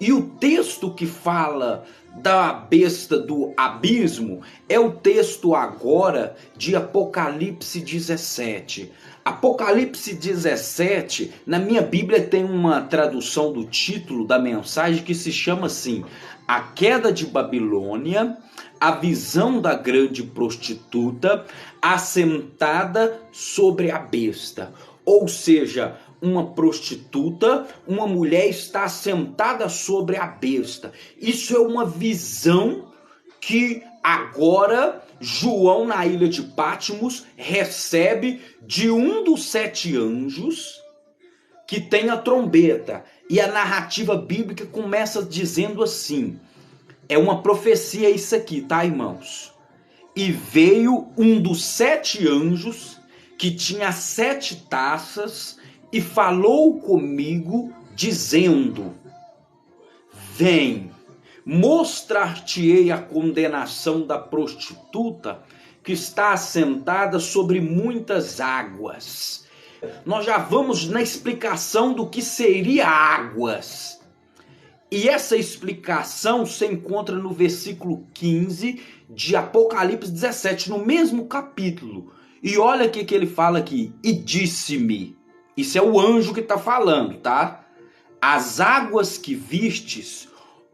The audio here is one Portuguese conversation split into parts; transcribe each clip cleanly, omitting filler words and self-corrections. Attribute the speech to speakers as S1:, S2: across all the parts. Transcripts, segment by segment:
S1: E o texto que fala da besta do abismo é o texto agora de Apocalipse 17. Apocalipse 17, na minha Bíblia tem uma tradução do título da mensagem que se chama assim: A Queda de Babilônia, a visão da grande prostituta assentada sobre a besta. Ou seja, uma prostituta, uma mulher está assentada sobre a besta. Isso é uma visão que agora João, na ilha de Patmos, recebe de um dos 7 anjos que tem a trombeta. E a narrativa bíblica começa dizendo assim: é uma profecia isso aqui, tá, irmãos? E veio um dos 7 anjos que tinha 7 taças e falou comigo, dizendo: Vem, mostrar-te-ei a condenação da prostituta que está assentada sobre muitas águas. Nós já vamos na explicação do que seria águas. E essa explicação se encontra no versículo 15 de Apocalipse 17, no mesmo capítulo. E olha o que ele fala aqui: e disse-me, isso é o anjo que está falando, tá? As águas que vistes,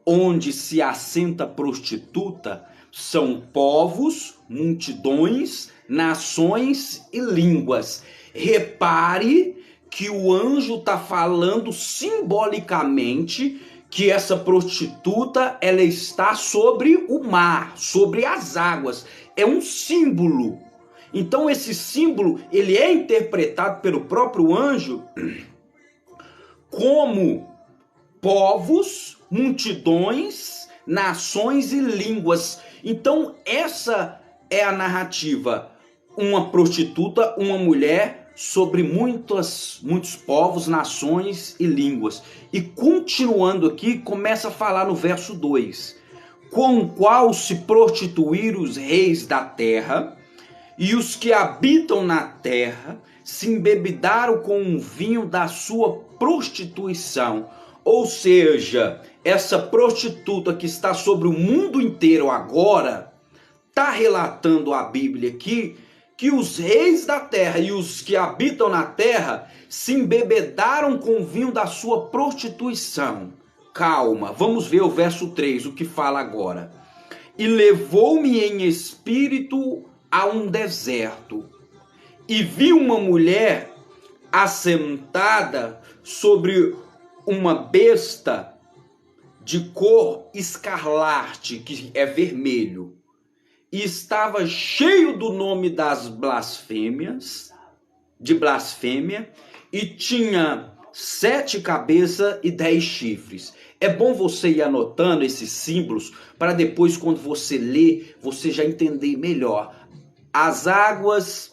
S1: onde se assenta a prostituta, são povos, multidões, nações e línguas. Repare que o anjo está falando simbolicamente que essa prostituta, ela está sobre o mar, sobre as águas. É um símbolo. Então esse símbolo, ele é interpretado pelo próprio anjo como povos, multidões, nações e línguas. Então essa é a narrativa. Uma prostituta, uma mulher sobre muitos povos, nações e línguas. E continuando aqui, começa a falar no verso 2: com o qual se prostituíram os reis da terra, e os que habitam na terra se embebedaram com o vinho da sua prostituição. Ou seja, essa prostituta que está sobre o mundo inteiro agora, está relatando a Bíblia aqui, que os reis da terra e os que habitam na terra se embebedaram com o vinho da sua prostituição. Calma, vamos ver o verso 3, o que fala agora. E levou-me em espírito a um deserto, e vi uma mulher assentada sobre uma besta de cor escarlate, que é vermelho, e estava cheio do nome das blasfêmias, de blasfêmia, e tinha 7 cabeças e 10 chifres. É bom você ir anotando esses símbolos para depois, quando você ler, você já entender melhor. As águas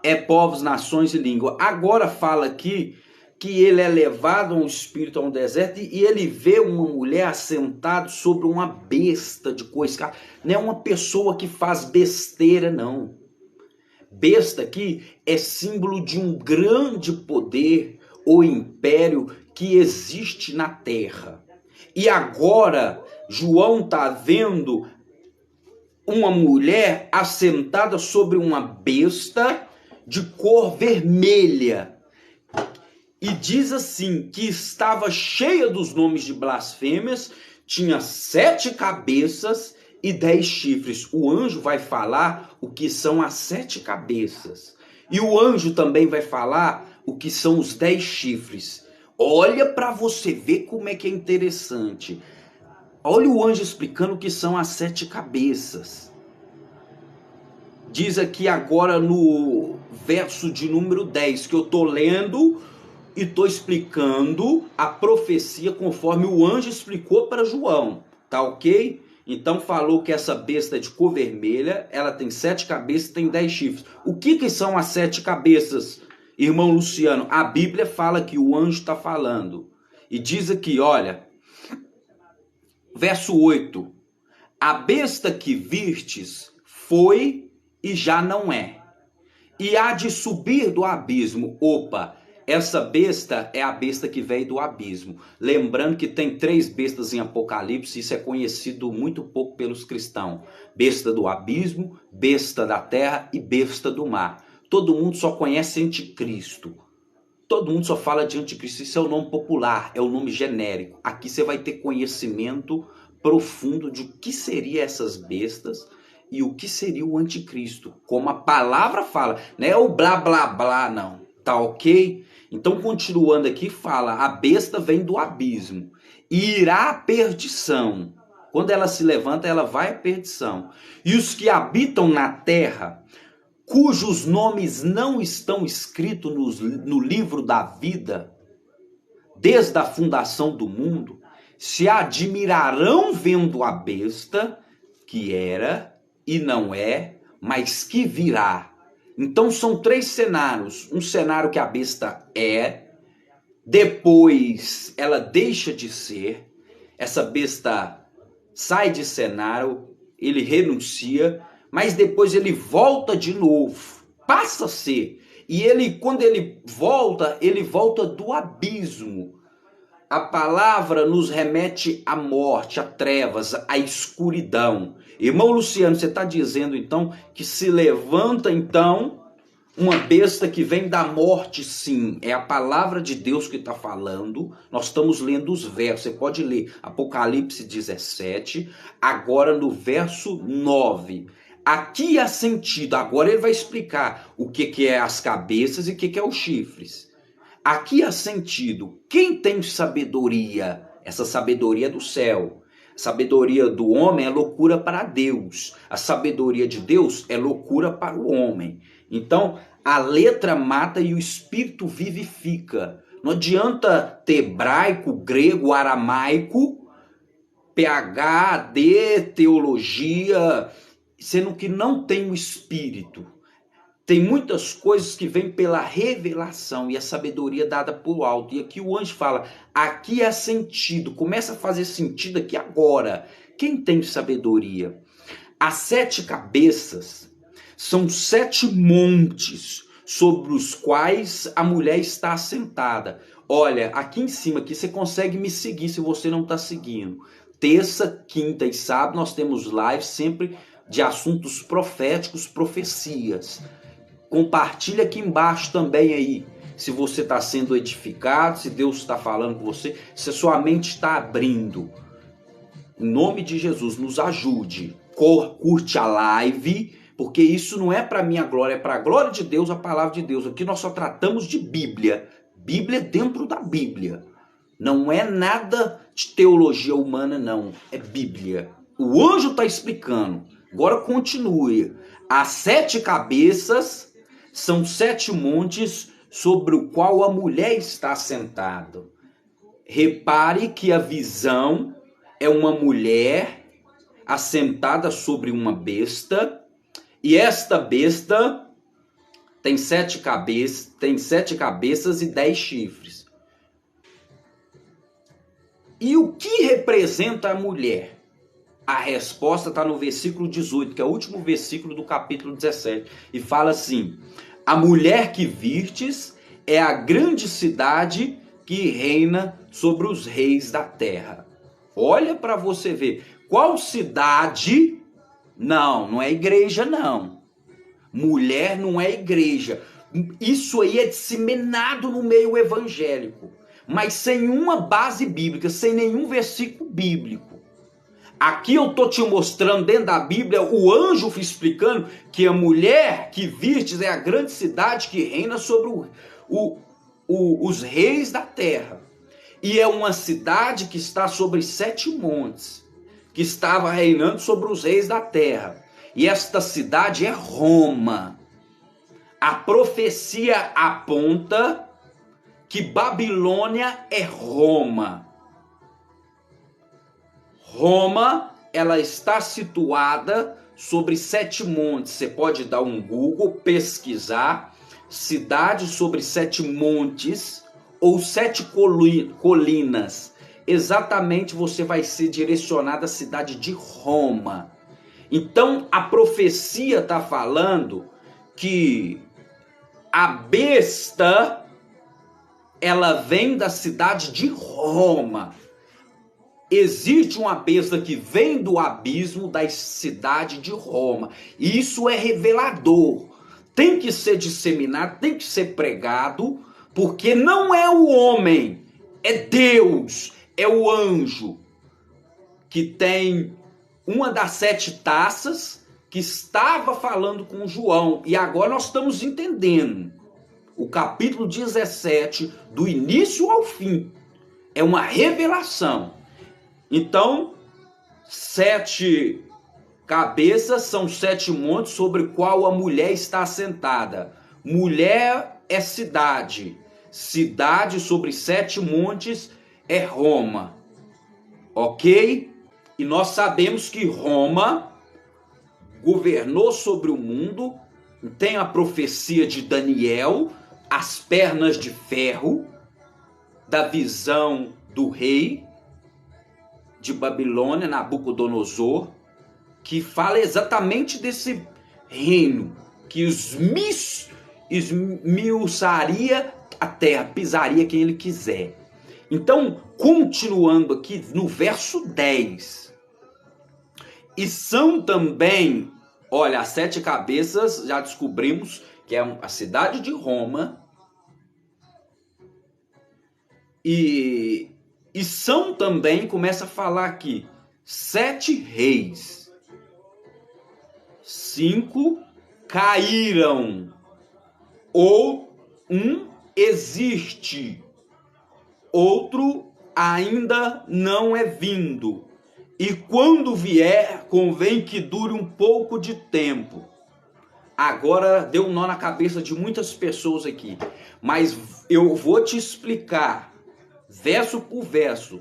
S1: é povos, nações e língua. Agora fala aqui que ele é levado ao espírito a um deserto e ele vê uma mulher assentada sobre uma besta de cor escarlate. Não é uma pessoa que faz besteira, não. Besta aqui é símbolo de um grande poder ou império que existe na terra. E agora João está vendo uma mulher assentada sobre uma besta de cor vermelha. E diz assim, que estava cheia dos nomes de blasfêmias, tinha 7 cabeças e 10 chifres. O anjo vai falar o que são as 7 cabeças. E o anjo também vai falar o que são os 10 chifres. Olha para você ver como é que é interessante. Olha o anjo explicando o que são as 7 cabeças. Diz aqui agora no verso de número 10, que eu estou lendo e estou explicando a profecia conforme o anjo explicou para João. Tá ok? Então falou que essa besta é de cor vermelha, ela tem 7 cabeças e tem 10 chifres. O que são as 7 cabeças, irmão Luciano? A Bíblia fala que o anjo está falando. E diz aqui, olha, verso 8. A besta que vistes foi e já não é, e há de subir do abismo. Opa, Essa besta é a besta que veio do abismo. Lembrando que tem 3 bestas em Apocalipse, isso é conhecido muito pouco pelos cristãos. Besta do abismo, besta da terra e besta do mar. Todo mundo só conhece anticristo. Todo mundo só fala de anticristo. Isso é o nome popular, é o nome genérico. Aqui você vai ter conhecimento profundo de o que seriam essas bestas e o que seria o anticristo. Como a palavra fala, não é o blá blá blá não, tá ok? Então continuando aqui fala, a besta vem do abismo e irá à perdição. Quando ela se levanta, ela vai à perdição. E os que habitam na terra, cujos nomes não estão escritos no livro da vida, desde a fundação do mundo, se admirarão vendo a besta, que era e não é, mas que virá. Então são 3 cenários. Um cenário que a besta é, depois ela deixa de ser, essa besta sai de cenário, ele renuncia, mas depois ele volta de novo, passa a ser. E ele, quando ele volta do abismo. A palavra nos remete à morte, a trevas, à escuridão. Irmão Luciano, você está dizendo então que se levanta então uma besta que vem da morte? Sim, é a palavra de Deus que está falando. Nós estamos lendo os versos, você pode ler Apocalipse 17, agora no verso 9. Aqui há sentido, agora ele vai explicar o que é as cabeças e o que é os chifres. Aqui há sentido. Quem tem sabedoria? Essa sabedoria é do céu. A sabedoria do homem é loucura para Deus. A sabedoria de Deus é loucura para o homem. Então, a letra mata e o espírito vivifica. Não adianta ter hebraico, grego, aramaico, PhD, teologia, sendo que não tem o espírito. Tem muitas coisas que vêm pela revelação e a sabedoria dada por alto. E aqui o anjo fala, aqui é sentido, começa a fazer sentido aqui agora. Quem tem sabedoria? As 7 cabeças são 7 montes sobre os quais a mulher está assentada. Olha, aqui em cima, aqui você consegue me seguir se você não está seguindo. Terça, quinta e sábado nós temos lives sempre de assuntos proféticos, profecias. Compartilha aqui embaixo também aí, se você está sendo edificado, se Deus está falando com você, se a sua mente está abrindo. Em nome de Jesus, nos ajude. Curte a live, porque isso não é para minha glória, é para a glória de Deus, a palavra de Deus. Aqui nós só tratamos de Bíblia. Bíblia dentro da Bíblia. Não é nada de teologia humana, não. É Bíblia. O anjo está explicando. Agora continue. As 7 cabeças são 7 montes sobre o qual a mulher está sentada. Repare que a visão é uma mulher assentada sobre uma besta, e esta besta tem 7 cabeças e 10 chifres. E o que representa a mulher? A resposta está no versículo 18, que é o último versículo do capítulo 17. E fala assim, a mulher que vistes é a grande cidade que reina sobre os reis da terra. Olha para você ver. Qual cidade? Não é igreja não. Mulher não é igreja. Isso aí é disseminado no meio evangélico. Mas sem uma base bíblica, sem nenhum versículo bíblico. Aqui eu estou te mostrando dentro da Bíblia o anjo explicando que a mulher que vistes é a grande cidade que reina sobre os reis da terra. E é uma cidade que está sobre 7 montes, que estava reinando sobre os reis da terra. E esta cidade é Roma. A profecia aponta que Babilônia é Roma. Roma, ela está situada sobre 7 montes. Você pode dar um Google, pesquisar cidade sobre 7 montes ou 7 colinas. Exatamente você vai ser direcionado à cidade de Roma. Então a profecia está falando que a besta ela vem da cidade de Roma. Existe uma besta que vem do abismo da cidade de Roma. E isso é revelador. Tem que ser disseminado, tem que ser pregado, porque não é o homem, é Deus, é o anjo, que tem uma das 7 taças, que estava falando com João. E agora nós estamos entendendo. O capítulo 17, do início ao fim, é uma revelação. Então, 7 cabeças são 7 montes sobre o qual a mulher está assentada. Mulher é cidade. Cidade sobre 7 montes é Roma. Ok? E nós sabemos que Roma governou sobre o mundo. Tem a profecia de Daniel, as pernas de ferro, da visão do rei de Babilônia, Nabucodonosor, que fala exatamente desse reino, que esmiuçaria a terra, pisaria quem ele quiser. Então, continuando aqui no verso 10, e são também, olha, as 7 cabeças, já descobrimos que é a cidade de Roma, e são também, começa a falar aqui, 7 reis. 5 caíram, ou um existe, outro ainda não é vindo. E quando vier, convém que dure um pouco de tempo. Agora deu um nó na cabeça de muitas pessoas aqui, mas eu vou te explicar verso por verso.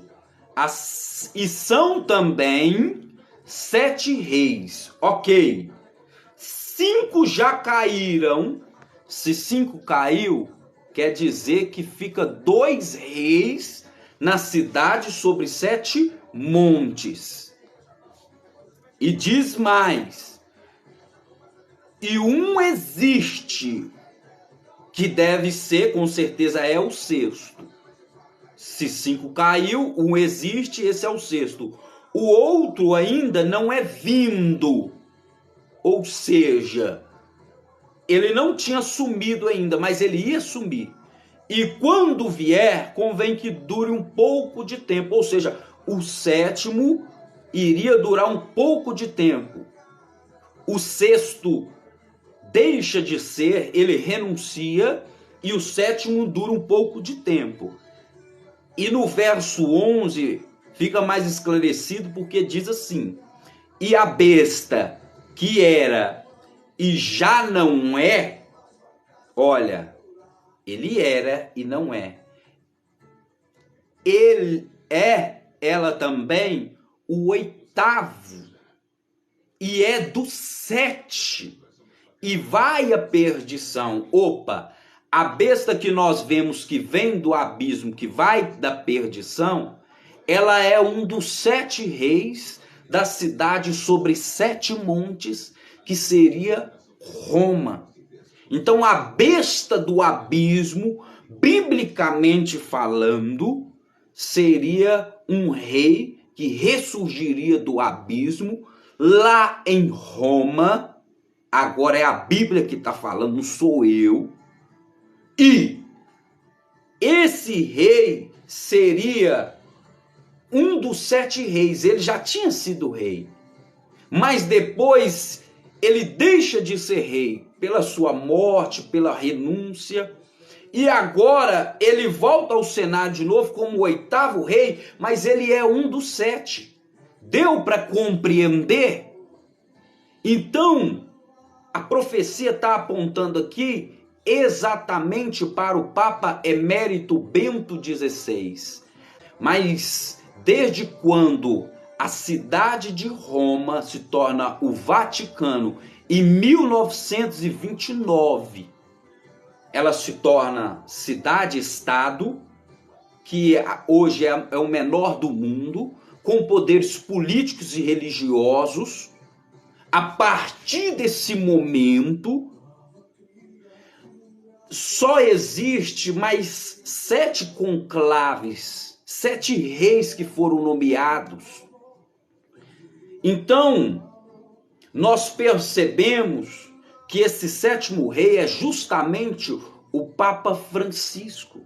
S1: E são também 7 reis. Ok. 5 já caíram. Se 5 caiu, quer dizer que fica 2 reis na cidade sobre 7 montes. E diz mais. E um existe, que deve ser, com certeza é o 6º. Se 5 caiu, um existe, esse é o 6º. O outro ainda não é vindo. Ou seja, ele não tinha sumido ainda, mas ele ia sumir. E quando vier, convém que dure um pouco de tempo. Ou seja, o 7º iria durar um pouco de tempo. O 6º deixa de ser, ele renuncia, e o 7º dura um pouco de tempo. E no verso 11 fica mais esclarecido, porque diz assim: e a besta que era e já não é, olha, ele era e não é. Ele é, ela também, o 8º, e é do 7, e vai à perdição. Opa! A besta que nós vemos que vem do abismo, que vai da perdição, ela é um dos 7 reis da cidade sobre 7 montes, que seria Roma. Então a besta do abismo, biblicamente falando, seria um rei que ressurgiria do abismo lá em Roma. Agora é a Bíblia que está falando, não sou eu. E esse rei seria um dos 7 reis. Ele já tinha sido rei, mas depois ele deixa de ser rei pela sua morte, pela renúncia, e agora ele volta ao cenário de novo como o 8º rei, mas ele é um dos 7. Deu para compreender? Então a profecia está apontando aqui exatamente para o Papa Emérito Bento XVI. Mas desde quando a cidade de Roma se torna o Vaticano, em 1929, ela se torna cidade-estado, que hoje é o menor do mundo, com poderes políticos e religiosos. A partir desse momento, só existe mais 7 conclaves, 7 reis que foram nomeados. Então, nós percebemos que esse 7º rei é justamente o Papa Francisco.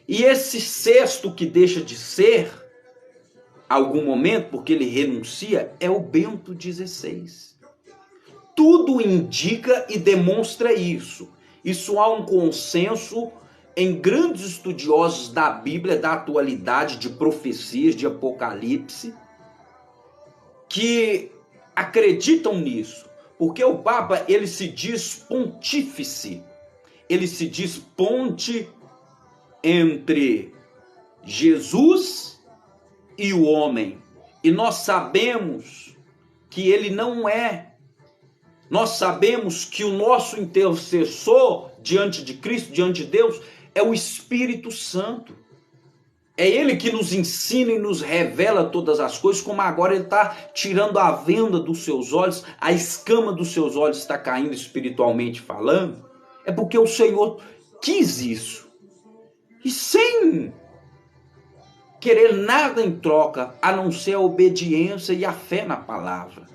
S1: E esse 6º que deixa de ser, algum momento, porque ele renuncia, é o Bento XVI. Tudo indica e demonstra isso. Isso há um consenso em grandes estudiosos da Bíblia, da atualidade, de profecias, de Apocalipse, que acreditam nisso. Porque o Papa, ele se diz pontífice, ele se diz ponte entre Jesus e o homem. E nós sabemos que ele não é. Nós sabemos que o nosso intercessor diante de Cristo, diante de Deus, é o Espírito Santo. É ele que nos ensina e nos revela todas as coisas, como agora ele está tirando a venda dos seus olhos, a escama dos seus olhos está caindo espiritualmente falando. É porque o Senhor quis isso. E sem querer nada em troca, a não ser a obediência e a fé na palavra.